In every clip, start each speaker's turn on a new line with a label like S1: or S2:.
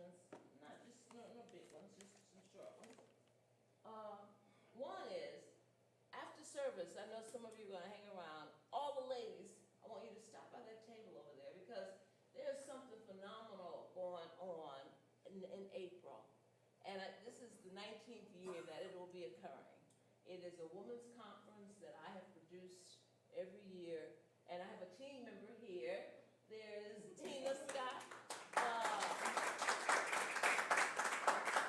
S1: announcements, not just no big ones, just some short ones. One is, after service, I know some of you are going to hang around. All the ladies, I want you to stop by that table over there because there's something phenomenal going on in April. And this is the 19th year that it will be occurring. It is a women's conference that I have produced every year. And I have a team member here. There's Tina Scott.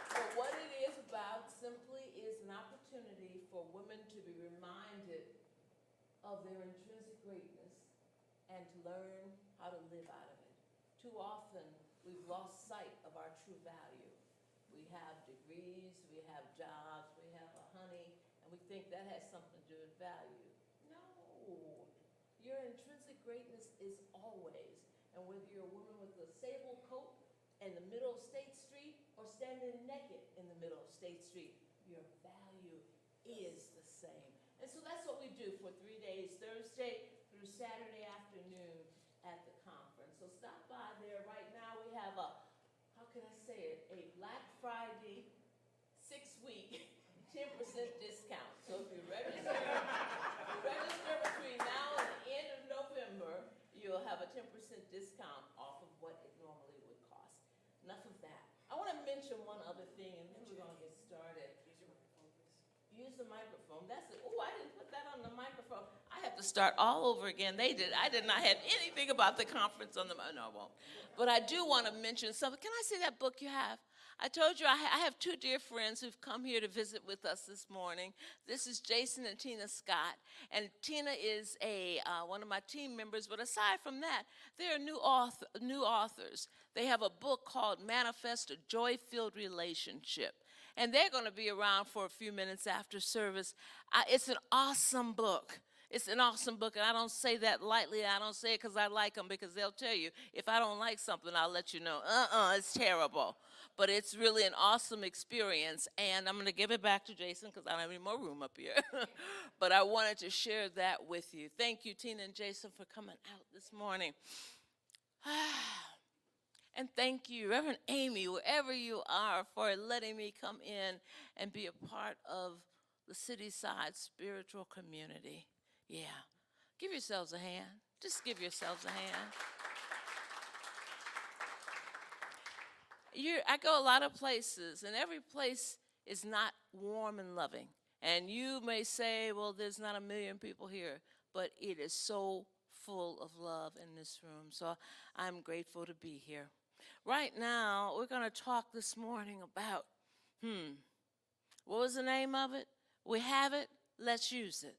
S1: But what it is about simply is an opportunity for women to be reminded of their intrinsic greatness and to learn how to live out of it. Too often, we've lost sight of our true value. We have degrees, we have jobs, we have a honey, and we think that has something to do with value. No. Your intrinsic greatness is always, and whether you're a woman with a sable coat in the middle of State Street or standing naked in the middle of State Street, your value is the same. And so that's what we do for 3 days, Thursday through Saturday afternoon at the conference. So stop by there. Right now we have a, how can I say it, a Black Friday 6-week 10% discount. So if you register between now and the end of November, you'll have a 10% discount off of what it normally would cost. Enough of that. I want to mention one other thing, and then we're going to get started. Use the microphone. That's it. Oh, I didn't put that on the microphone. I have to start all over again. They did. I did not have anything about the conference on the. No, I won't. But I do want to mention something. Can I see that book you have? I told you I have two dear friends who've come here to visit with us this morning. This is Jason and Tina Scott. And Tina is one of my team members. But aside from that, they're new authors. They have a book called Manifest a Joy-Filled Relationship. And they're going to be around for a few minutes after service. It's an awesome book. It's an awesome book, and I don't say that lightly. I don't say it because I like them, because they'll tell you, if I don't like something, I'll let you know. It's terrible. But it's really an awesome experience, and I'm going to give it back to Jason because I don't have any more room up here. But I wanted to share that with you. Thank you, Tina and Jason, for coming out this morning. And thank you, Reverend Amy, wherever you are, for letting me come in and be a part of the Cityside spiritual community. Yeah. Give yourselves a hand. Just give yourselves a hand. I go a lot of places, and every place is not warm and loving. And you may say, well, there's not a million people here, but it is so full of love in this room. So I'm grateful to be here. Right now, we're going to talk this morning about, what was the name of it? We have it, let's use it.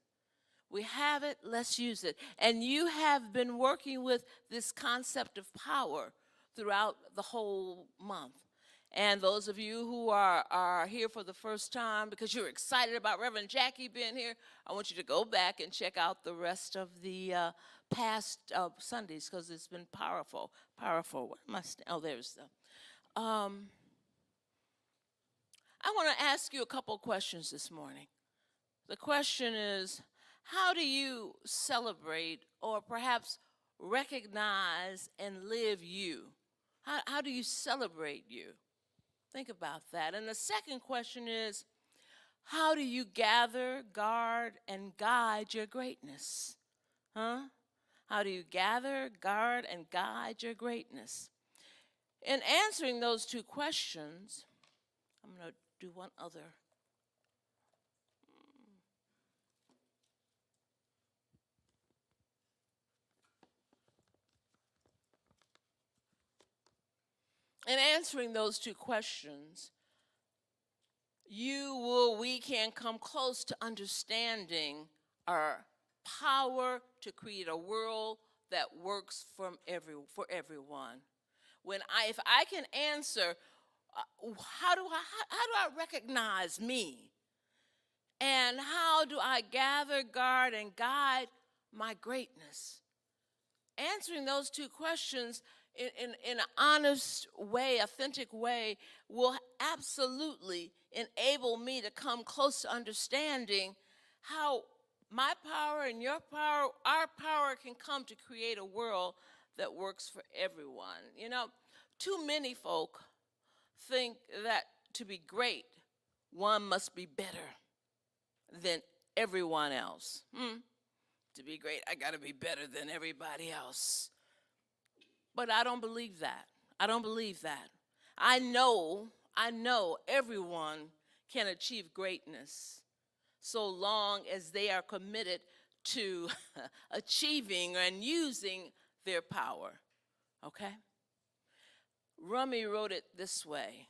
S1: We have it, let's use it. And you have been working with this concept of power throughout the whole month. And those of you who are here for the first time because you're excited about Reverend Jackie being here, I want you to go back and check out the rest of the past Sundays because it's been powerful. Powerful. What am I oh, there's the. I want to ask you a couple questions this morning. The question is, how do you celebrate or perhaps recognize and live you? How do you celebrate you? Think about that. And the second question is, how do you gather, guard, and guide your greatness? How do you gather, guard, and guide your greatness? In answering those two questions, I'm going to do one other. In answering those two questions, we can come close to understanding our power to create a world that works for everyone. If I can answer, how do I recognize me? And how do I gather, guard, and guide my greatness? Answering those two questions in an honest way, authentic way, will absolutely enable me to come close to understanding how my power and your power, our power can come to create a world that works for everyone. You know, too many folk think that to be great, one must be better than everyone else. To be great, I got to be better than everybody else. But I don't believe that. I don't believe that. I know everyone can achieve greatness so long as they are committed to achieving and using their power. Okay? Rumi wrote it this way.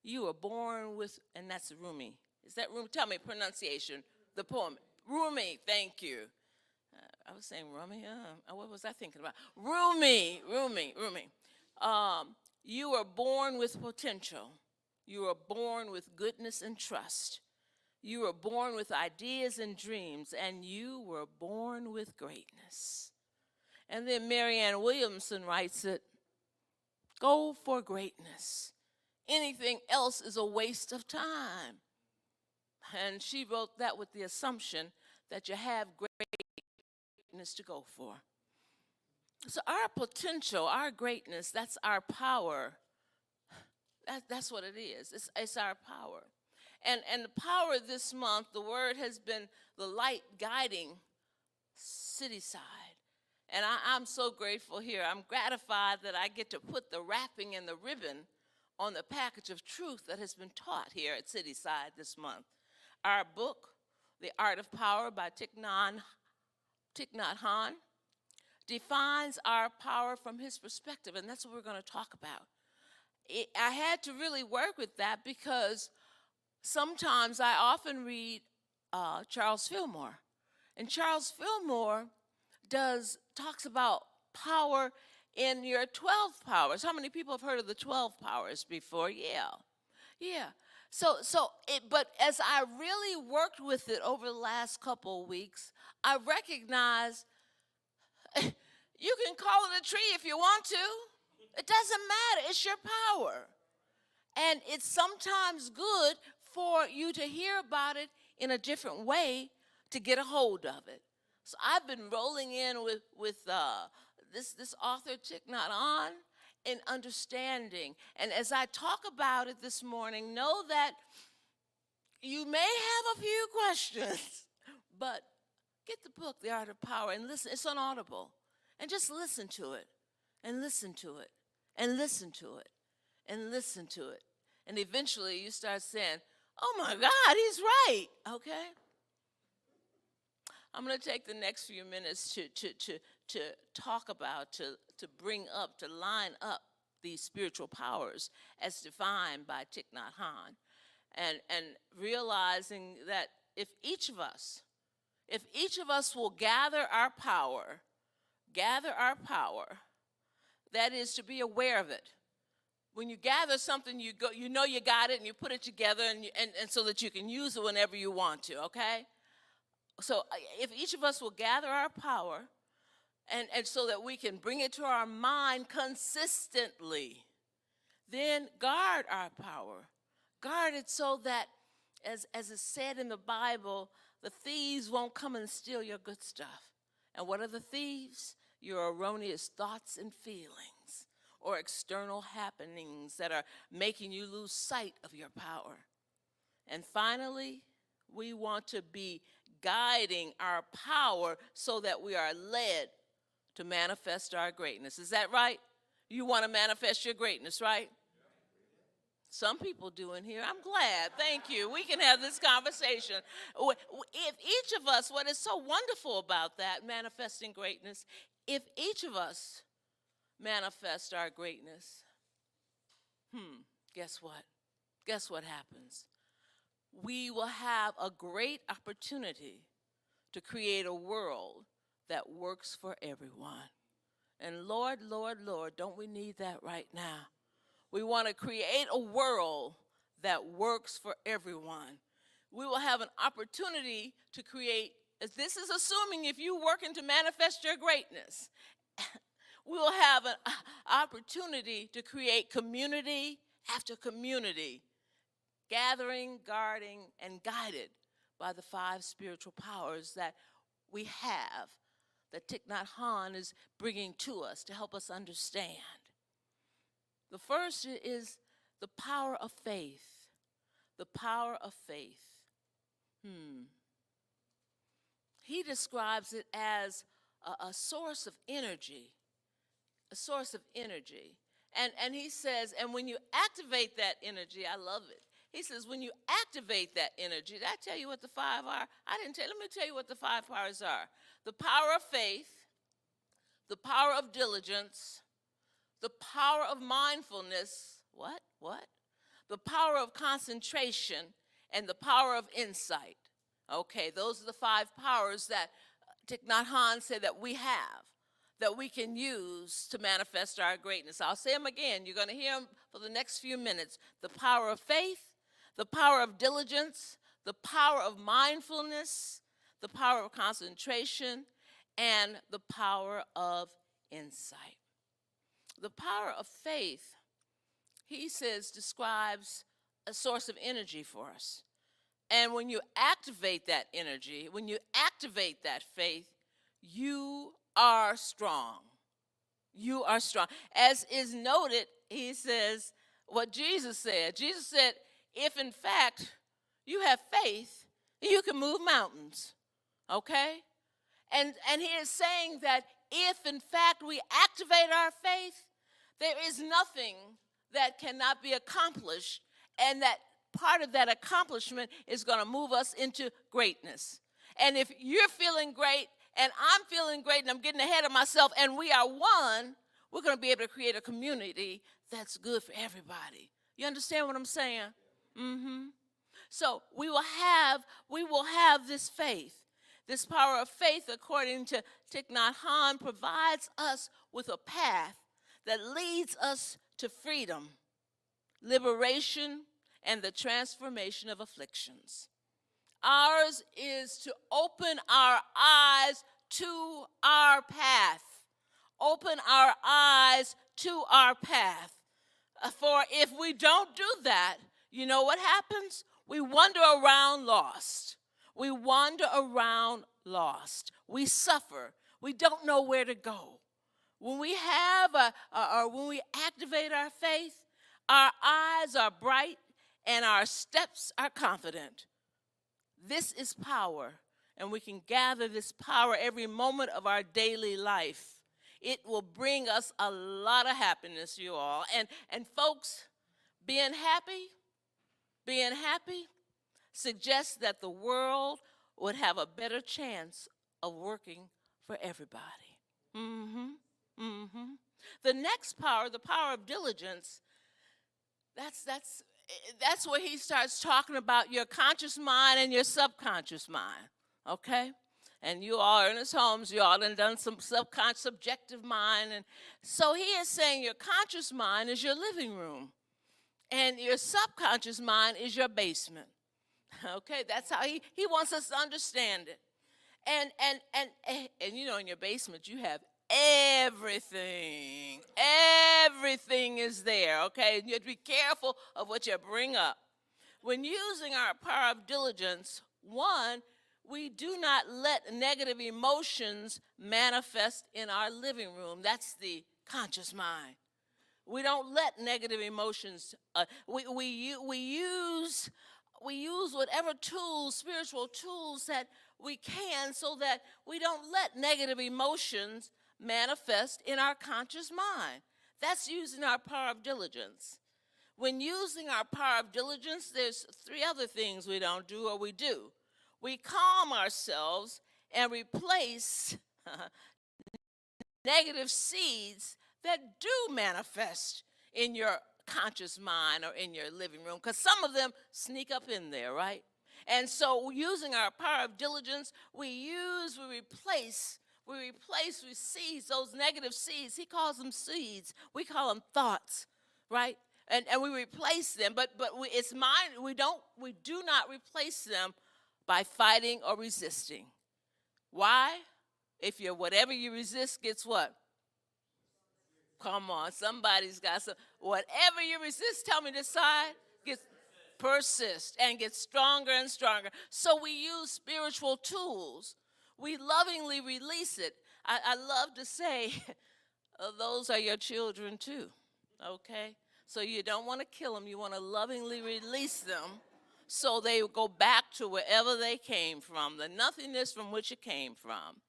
S1: You were born with, and that's Rumi. Is that Rumi? Tell me pronunciation. The poem. Rumi, thank you. I was saying Rumi. What was I thinking about? Rumi. You were born with potential. You were born with goodness and trust. You were born with ideas and dreams, and you were born with greatness. And then Marianne Williamson writes it, go for greatness. Anything else is a waste of time. And she wrote that with the assumption that you have greatness to go for. So our potential, our greatness, that's our power. That's what it is. It's our power. And the power this month, the word has been the light guiding Cityside. And I'm so grateful here. I'm gratified that I get to put the wrapping and the ribbon on the package of truth that has been taught here at Cityside this month. Our book, The Art of Power by Thich Nhat Hanh, defines our power from his perspective, and that's what we're going to talk about. I had to really work with that because sometimes I often read Charles Fillmore, and Charles Fillmore talks about power in your 12 powers. How many people have heard of the 12 powers before? Yeah. But as I really worked with it over the last couple of weeks, I recognized you can call it a tree if you want to. It doesn't matter. It's your power. And it's sometimes good for you to hear about it in a different way to get a hold of it. So I've been rolling in with this author, Thich Nhat Hanh, in understanding. And as I talk about it this morning, know that you may have a few questions, but get the book, The Art of Power, and listen. It's on Audible. And just listen to it, and listen to it, and listen to it, and listen to it. And eventually you start saying, oh my God, he's right, okay? I'm going to take the next few minutes to talk about, to bring up, to line up these spiritual powers as defined by Thich Nhat Hanh, and realizing that if each of us will gather our power, that is to be aware of it. When you gather something, you know you got it, and you put it together, and so that you can use it whenever you want to, okay? So if each of us will gather our power, and so that we can bring it to our mind consistently, then guard our power. Guard it so that, as is said in the Bible, the thieves won't come and steal your good stuff. And what are the thieves? Your erroneous thoughts and feelings, or external happenings that are making you lose sight of your power. And finally, we want to be guiding our power so that we are led to manifest our greatness. Is that right? You want to manifest your greatness, right? Some people do in here. I'm glad. Thank you. We can have this conversation. If each of us, what is so wonderful about that, manifesting greatness, if each of us manifest our greatness, guess what? Guess what happens? We will have a great opportunity to create a world that works for everyone. And Lord, don't we need that right now? We want to create a world that works for everyone. We will have an opportunity to create, this is assuming if you're working to manifest your greatness, we will have an opportunity to create community after community, gathering, guarding, and guided by the 5 spiritual powers that we have, that Thich Nhat Hanh is bringing to us to help us understand. The first is The power of faith. The power of faith. He describes it as a source of energy. A source of energy. And he says, and when you activate that energy, I love it. He says, when you activate that energy, did I tell you what the 5 are? I didn't tell you. Let me tell you what the 5 powers are. The power of faith, the power of diligence, the power of mindfulness. What? The power of concentration, and the power of insight. Okay, those are the 5 powers that Thich Nhat Hanh said that we have, that we can use to manifest our greatness. I'll say them again. You're going to hear them for the next few minutes. The power of faith, the power of diligence, the power of mindfulness, the power of concentration, and the power of insight. The power of faith, he says, describes a source of energy for us. And when you activate that energy, when you activate that faith, you are strong. You are strong. As is noted, he says what Jesus said. Jesus said, if in fact you have faith, you can move mountains. Okay? And he is saying that if in fact we activate our faith, there is nothing that cannot be accomplished, and that part of that accomplishment is going to move us into greatness. And if you're feeling great and I'm feeling great and I'm getting ahead of myself and we are one, we're going to be able to create a community that's good for everybody. You understand what I'm saying? So we will have this faith. This power of faith, according to Thich Nhat Hanh, provides us with a path that leads us to freedom, liberation, and the transformation of afflictions. Ours is to open our eyes to our path. Open our eyes to our path. For if we don't do that, you know what happens? We wander around lost. We wander around lost. We suffer. We don't know where to go. When we when we activate our faith, our eyes are bright and our steps are confident. This is power, and we can gather this power every moment of our daily life. It will bring us a lot of happiness, you all. And folks, being happy suggests that the world would have a better chance of working for everybody. The next power, the power of diligence, that's where he starts talking about your conscious mind and your subconscious mind, okay? And you all are in his homes, you all have done some subconscious, subjective mind. And so he is saying your conscious mind is your living room, and your subconscious mind is your basement. Okay, that's how he wants us to understand it. And you know, in your basement you have everything. Everything is there, okay? You have to be careful of what you bring up. When using our power of diligence, one, we do not let negative emotions manifest in our living room. That's the conscious mind. We don't let negative emotions, we use whatever tools, spiritual tools that we can, so that we don't let negative emotions manifest in our conscious mind. That's using our power of diligence. When using our power of diligence, there's 3 other things we don't do, or we do. We calm ourselves and replace negative seeds that do manifest in your conscious mind or in your living room, because some of them sneak up in there, right? And so using our power of diligence, we replace with seeds, those negative seeds. He calls them seeds. We call them thoughts, right? And we replace them, but it's mine. We do not replace them by fighting or resisting. Why? If whatever you resist gets what? Come on, somebody's got some. Whatever you resist, tell me this side, gets persist and gets stronger and stronger. So we use spiritual tools. We lovingly release it. I love to say, those are your children too, okay? So you don't want to kill them. You want to lovingly release them so they go back to wherever they came from, the nothingness from which it came from.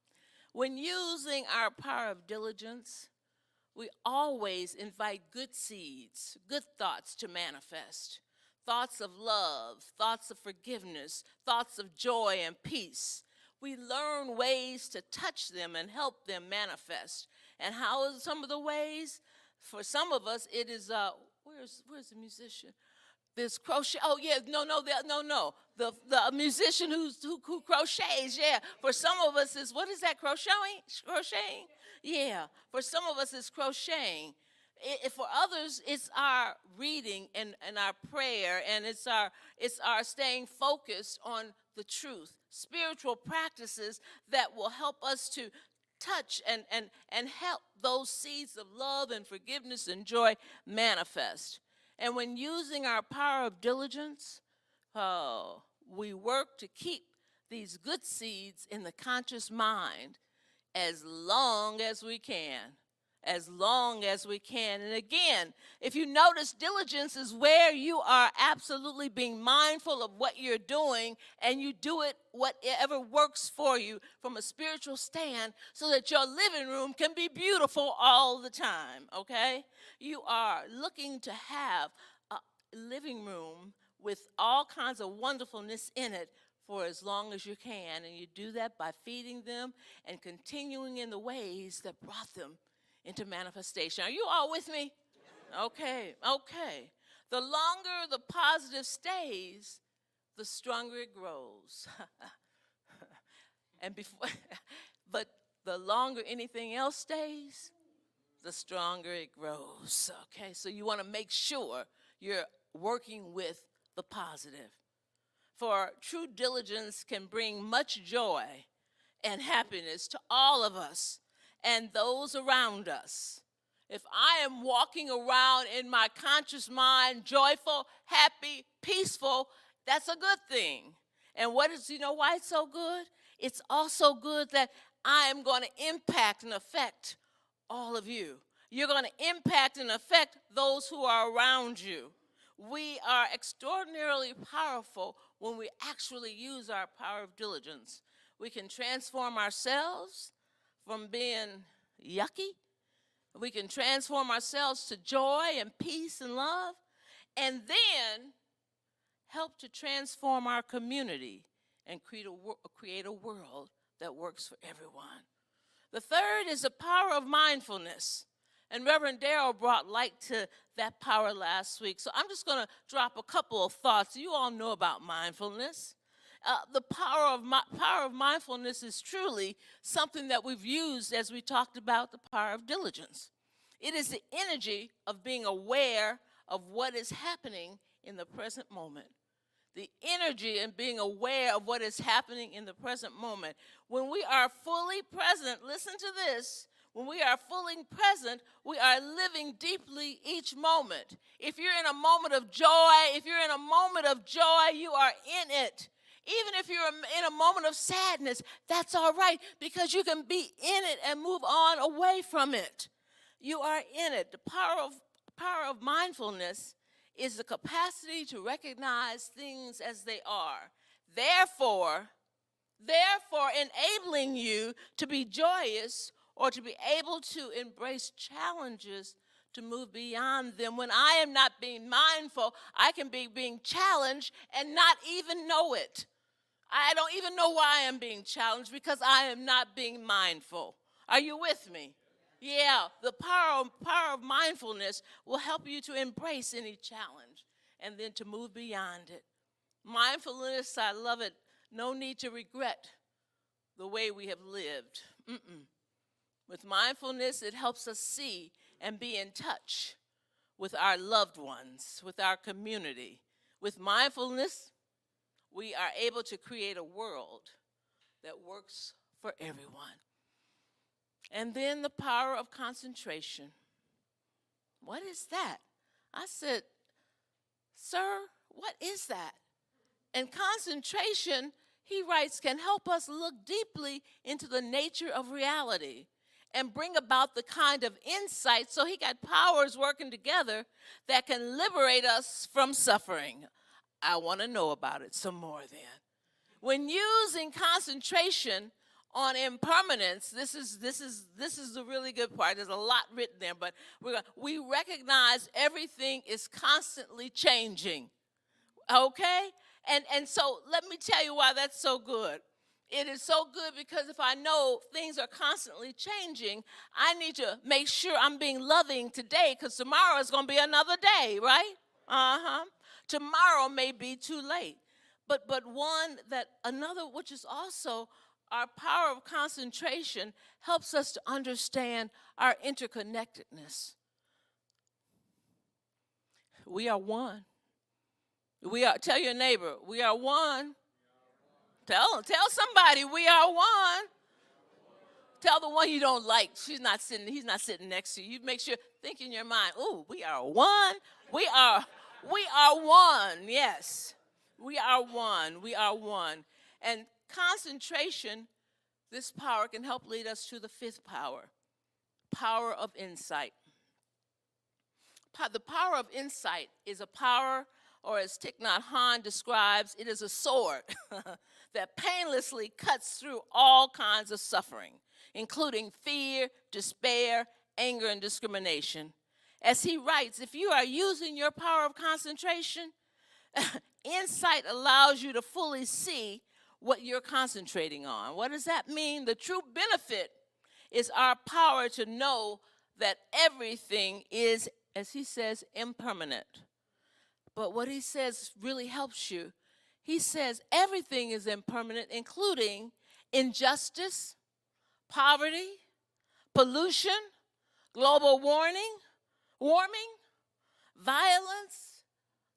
S1: When using our power of diligence, we always invite good seeds, good thoughts to manifest. Thoughts of love, thoughts of forgiveness, thoughts of joy and peace. We learn ways to touch them and help them manifest. And how are some of the ways? For some of us, it is, where's the musician? This crochet, oh yeah, no. The musician who crochets, yeah. For some of us is, what is that, crocheting? Yeah, for some of us it's crocheting. For others, it's our reading and our prayer, and it's our staying focused on the truth. Spiritual practices that will help us to touch and help those seeds of love and forgiveness and joy manifest. And when using our power of diligence, we work to keep these good seeds in the conscious mind as long as we can. As long as we can. And again, if you notice, diligence is where you are absolutely being mindful of what you're doing, and you do it whatever works for you from a spiritual stand so that your living room can be beautiful all the time, okay? You are looking to have a living room with all kinds of wonderfulness in it for as long as you can, and you do that by feeding them and continuing in the ways that brought them into manifestation. Are you all with me? Okay. The longer the positive stays, the stronger it grows. But the longer anything else stays, the stronger it grows. Okay, so you want to make sure you're working with the positive. For true diligence can bring much joy and happiness to all of us and those around us. If I am walking around in my conscious mind, joyful, happy, peaceful, that's a good thing. And you know why it's so good? It's also good that I am going to impact and affect all of you. You're going to impact and affect those who are around you. We are extraordinarily powerful when we actually use our power of diligence. We can transform ourselves from being yucky. We can transform ourselves to joy and peace and love, and then help to transform our community and create a world that works for everyone. The third is the power of mindfulness. And Reverend Darrell brought light to that power last week. So I'm just going to drop a couple of thoughts. You all know about mindfulness. The power of mindfulness is truly something that we've used as we talked about the power of diligence. It is the energy of being aware of what is happening in the present moment. The energy in being aware of what is happening in the present moment. When we are fully present, listen to this. When we are fully present, we are living deeply each moment. If you're in a moment of joy, you are in it. Even if you're in a moment of sadness, that's all right, because you can be in it and move on away from it. You are in it. The power of mindfulness is the capacity to recognize things as they are. Therefore, enabling you to be joyous or to be able to embrace challenges to move beyond them. When I am not being mindful, I can be being challenged and not even know it. I don't even know why I am being challenged because I am not being mindful. Are you with me? Yeah, the power of mindfulness will help you to embrace any challenge and then to move beyond it. Mindfulness, I love it. No need to regret the way we have lived. With mindfulness, it helps us see and be in touch with our loved ones, with our community. With mindfulness, we are able to create a world that works for everyone. And then the power of concentration. What is that? I said, sir, what is that? And concentration, he writes, can help us look deeply into the nature of reality and bring about the kind of insight. So he got powers working together that can liberate us from suffering. I want to know about it some more then. When using concentration on impermanence, this is the really good part. There's a lot written there, but we recognize everything is constantly changing. Okay? And so let me tell you why that's so good. It is so good because if I know things are constantly changing, I need to make sure I'm being loving today, because tomorrow is going to be another day, right? Tomorrow may be too late. But another, which is also our power of concentration, helps us to understand our interconnectedness. We are one. Tell your neighbor, we are one. Tell somebody we are one. Tell the one you don't like, he's not sitting next to you. You make sure, think in your mind, ooh, we are one. We are one, yes. We are one. We are one. And concentration, this power can help lead us to the fifth power of insight. The power of insight is a power, or as Thich Nhat Hanh describes, it is a sword that painlessly cuts through all kinds of suffering, including fear, despair, anger, and discrimination. As he writes, if you are using your power of concentration, insight allows you to fully see what you're concentrating on. What does that mean? The true benefit is our power to know that everything is, as he says, impermanent. But what he says really helps you. He says everything is impermanent, including injustice, poverty, pollution, global warming, violence,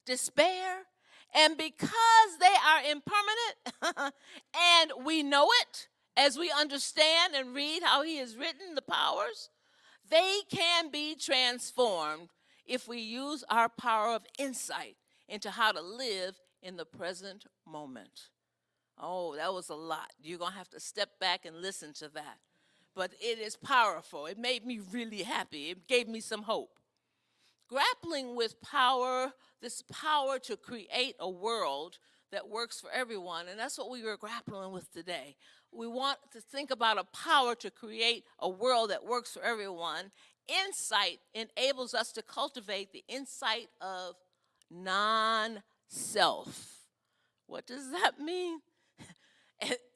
S1: despair. And because they are impermanent and we know it as we understand and read how he has written the powers, they can be transformed if we use our power of insight into how to live in the present moment. Oh, that was a lot. You're going to have to step back and listen to that. But it is powerful. It made me really happy. It gave me some hope. Grappling with power, this power to create a world that works for everyone, and that's what we were grappling with today. We want to think about a power to create a world that works for everyone. Insight enables us to cultivate the insight of non-self. What does that mean?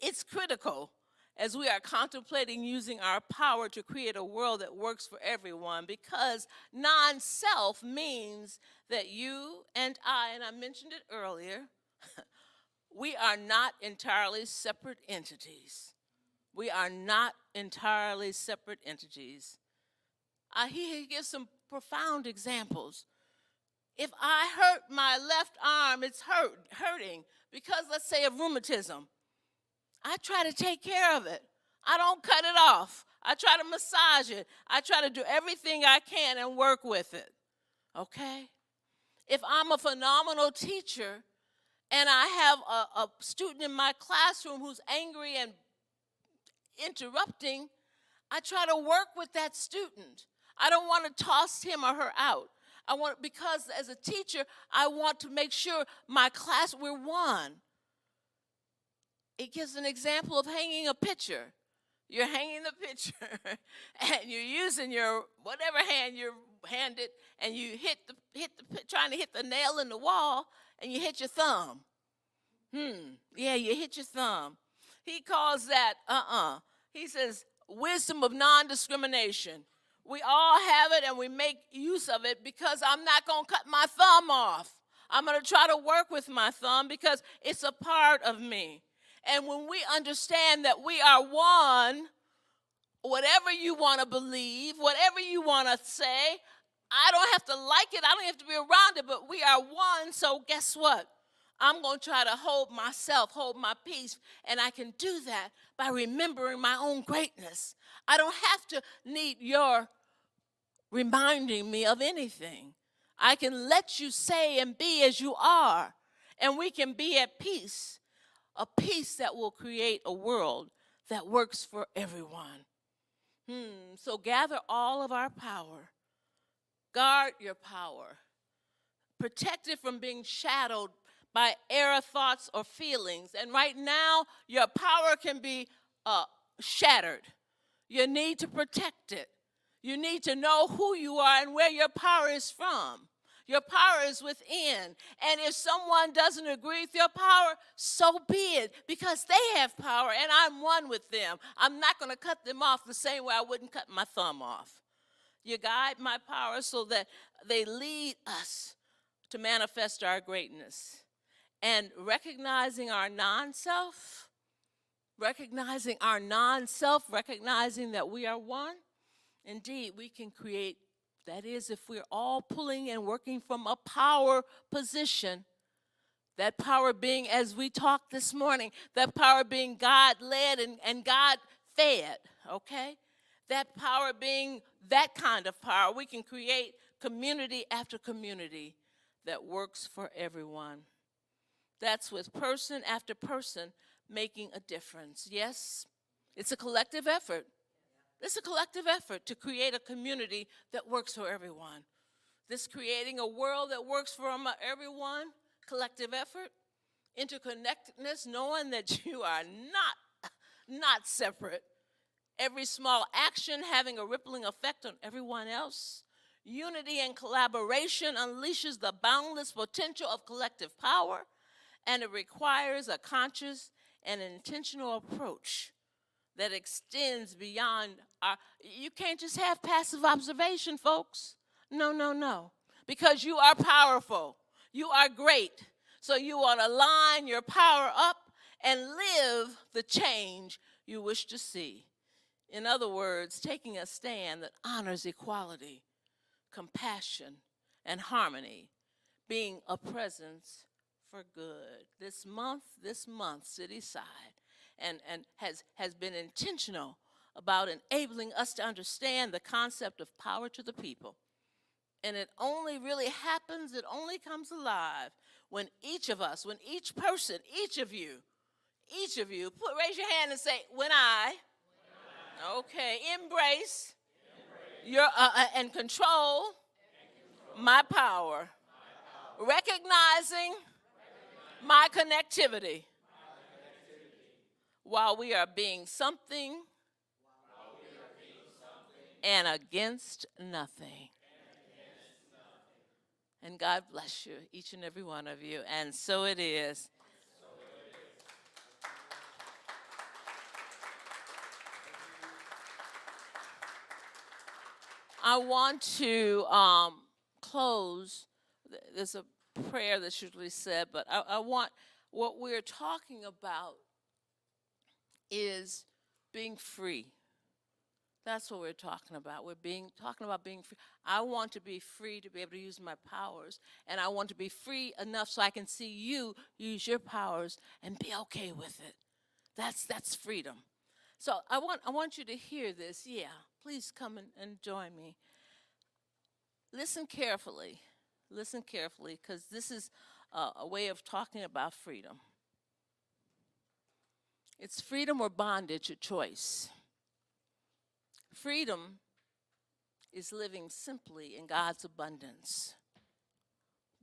S1: It's critical as we are contemplating using our power to create a world that works for everyone, because non-self means that you and I mentioned it earlier, we are not entirely separate entities. We are not entirely separate entities. He gives some profound examples. If I hurt my left arm, it's hurting because, let's say, of rheumatism. I try to take care of it. I don't cut it off. I try to massage it. I try to do everything I can and work with it. Okay? If I'm a phenomenal teacher and I have a student in my classroom who's angry and interrupting, I try to work with that student. I don't want to toss him or her out. Because as a teacher, I want to make sure my class, we're one. It gives an example of hanging a picture. You're hanging the picture, and you're using your whatever hand you're handed, and you trying to hit the nail in the wall, and you hit your thumb. Yeah, you hit your thumb. He calls that He says wisdom of non-discrimination. We all have it, and we make use of it because I'm not going to cut my thumb off. I'm going to try to work with my thumb because it's a part of me. And when we understand that we are one, whatever you want to believe, whatever you want to say, I don't have to like it. I don't have to be around it, but we are one. So guess what? I'm going to try to hold my peace. And I can do that by remembering my own greatness. I don't have to need your reminding me of anything. I can let you say and be as you are. And we can be at peace. A peace that will create a world that works for everyone. So gather all of our power. Guard your power. Protect it from being shadowed by error thoughts or feelings. And right now, your power can be shattered. You need to protect it. You need to know who you are and where your power is from. Your power is within. And if someone doesn't agree with your power, so be it, because they have power and I'm one with them. I'm not going to cut them off the same way I wouldn't cut my thumb off. You guide my power so that they lead us to manifest our greatness. And recognizing our non-self, recognizing that we are one, indeed, we can create. That is, if we're all pulling and working from a power position, that power being, as we talked this morning, that power being God-led and God-fed, okay? That power being that kind of power, we can create community after community that works for everyone. That's with person after person making a difference. Yes, it's a collective effort. It's a collective effort to create a community that works for everyone. This creating a world that works for everyone, collective effort, interconnectedness, knowing that you are not separate. Every small action having a rippling effect on everyone else. Unity and collaboration unleashes the boundless potential of collective power, and it requires a conscious and intentional approach that extends beyond our. You can't just have passive observation, folks. No. Because you are powerful. You are great. So you want to line your power up and live the change you wish to see. In other words, taking a stand that honors equality, compassion, and harmony, being a presence for good. This month, Cityside, and has been intentional about enabling us to understand the concept of power to the people. And it only really happens, it only comes alive when each of us, when each person, each of you, raise your hand and say, when I okay, embrace your and control my power, recognizing my connectivity while we are being something and against nothing. And God bless you, each and every one of you. And so it is. I want to close. There's a prayer that's usually said, but I want, what we're talking about is being free. That's what we're talking about. We're talking about being free. I want to be free to be able to use my powers, and I want to be free enough so I can see you use your powers and be okay with it. That's freedom. So I want you to hear this. Yeah, please come and join me. Listen carefully, because this is a way of talking about freedom. It's freedom or bondage, a choice. Freedom is living simply in God's abundance.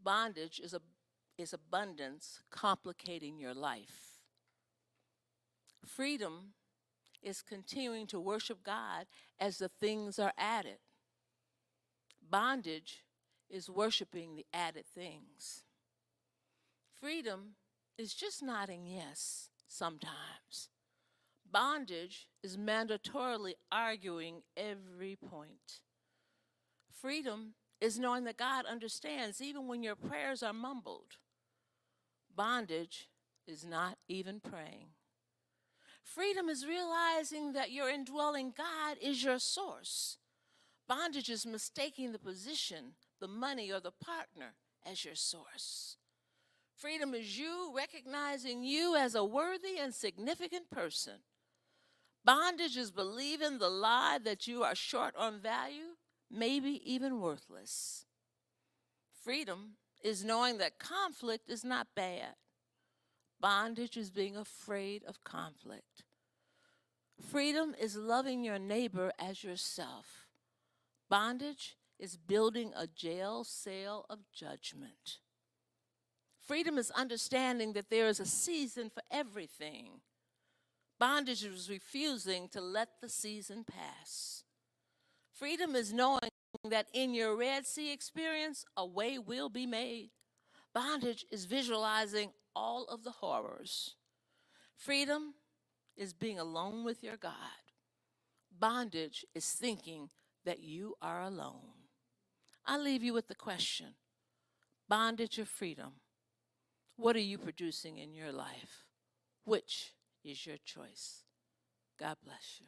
S1: Bondage is abundance complicating your life. Freedom is continuing to worship God as the things are added. Bondage is worshiping the added things. Freedom is just nodding yes sometimes. Bondage is mandatorily arguing every point. Freedom is knowing that God understands even when your prayers are mumbled. Bondage is not even praying. Freedom is realizing that your indwelling God is your source. Bondage is mistaking the position, the money, or the partner as your source. Freedom is you recognizing you as a worthy and significant person. Bondage is believing the lie that you are short on value, maybe even worthless. Freedom is knowing that conflict is not bad. Bondage is being afraid of conflict. Freedom is loving your neighbor as yourself. Bondage is building a jail cell of judgment. Freedom is understanding that there is a season for everything. Bondage is refusing to let the season pass. Freedom is knowing that in your Red Sea experience, a way will be made. Bondage is visualizing all of the horrors. Freedom is being alone with your God. Bondage is thinking that you are alone. I leave you with the question, bondage or freedom? What are you producing in your life? Which is your choice? God bless you.